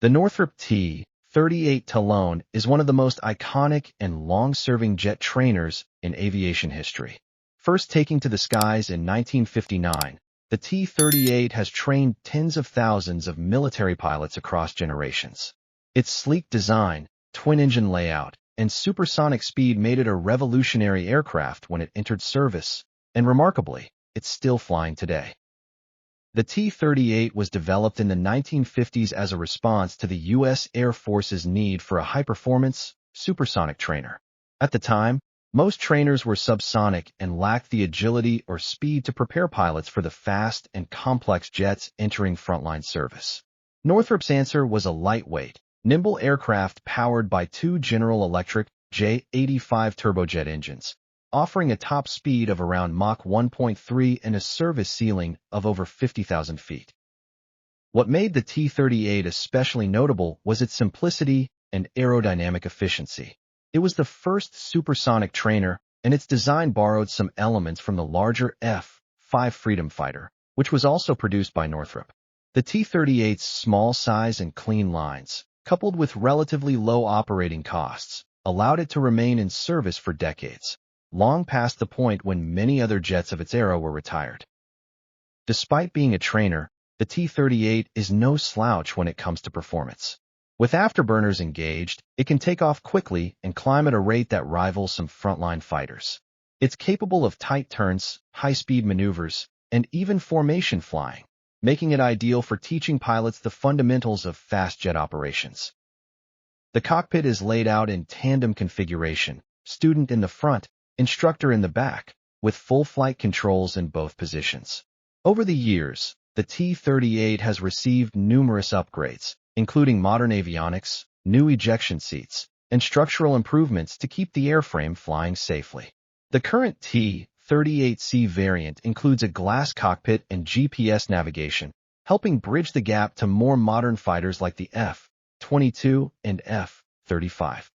The Northrop T-38 Talon is one of the most iconic and long-serving jet trainers in aviation history. First taking to the skies in 1959, the T-38 has trained tens of thousands of military pilots across generations. Its sleek design, twin-engine layout, and supersonic speed made it a revolutionary aircraft when it entered service, and remarkably, it's still flying today. The T-38 was developed in the 1950s as a response to the U.S. Air Force's need for a high-performance, supersonic trainer. At the time, most trainers were subsonic and lacked the agility or speed to prepare pilots for the fast and complex jets entering frontline service. Northrop's answer was a lightweight, nimble aircraft powered by two General Electric J85 turbojet engines, offering a top speed of around Mach 1.3 and a service ceiling of over 50,000 feet. What made the T-38 especially notable was its simplicity and aerodynamic efficiency. It was the first supersonic trainer, and its design borrowed some elements from the larger F-5 Freedom Fighter, which was also produced by Northrop. The T-38's small size and clean lines, coupled with relatively low operating costs, allowed it to remain in service for decades, long past the point when many other jets of its era were retired. Despite being a trainer, the T-38 is no slouch when it comes to performance. With afterburners engaged, it can take off quickly and climb at a rate that rivals some frontline fighters. It's capable of tight turns, high-speed maneuvers, and even formation flying, making it ideal for teaching pilots the fundamentals of fast jet operations. The cockpit is laid out in tandem configuration, student in the front, instructor in the back, with full flight controls in both positions. Over the years, the T-38 has received numerous upgrades, including modern avionics, new ejection seats, and structural improvements to keep the airframe flying safely. The current T-38C variant includes a glass cockpit and GPS navigation, helping bridge the gap to more modern fighters like the F-22 and F-35.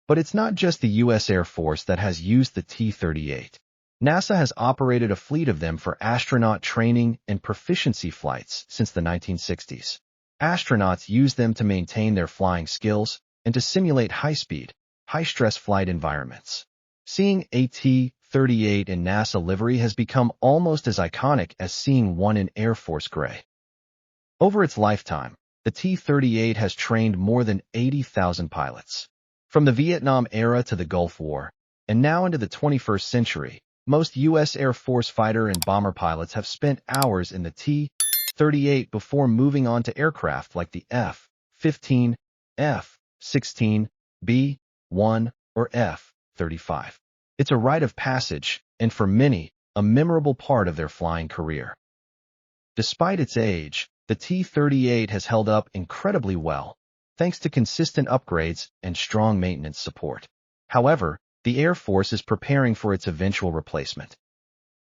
But it's not just the U.S. Air Force that has used the T-38. NASA has operated a fleet of them for astronaut training and proficiency flights since the 1960s. Astronauts use them to maintain their flying skills and to simulate high-speed, high-stress flight environments. Seeing a T-38 in NASA livery has become almost as iconic as seeing one in Air Force gray. Over its lifetime, the T-38 has trained more than 80,000 pilots. From the Vietnam era to the Gulf War, and now into the 21st century, most U.S. Air Force fighter and bomber pilots have spent hours in the T-38 before moving on to aircraft like the F-15, F-16, B-1, or F-35. It's a rite of passage, and for many, a memorable part of their flying career. Despite its age, the T-38 has held up incredibly well, thanks to consistent upgrades and strong maintenance support. However, the Air Force is preparing for its eventual replacement.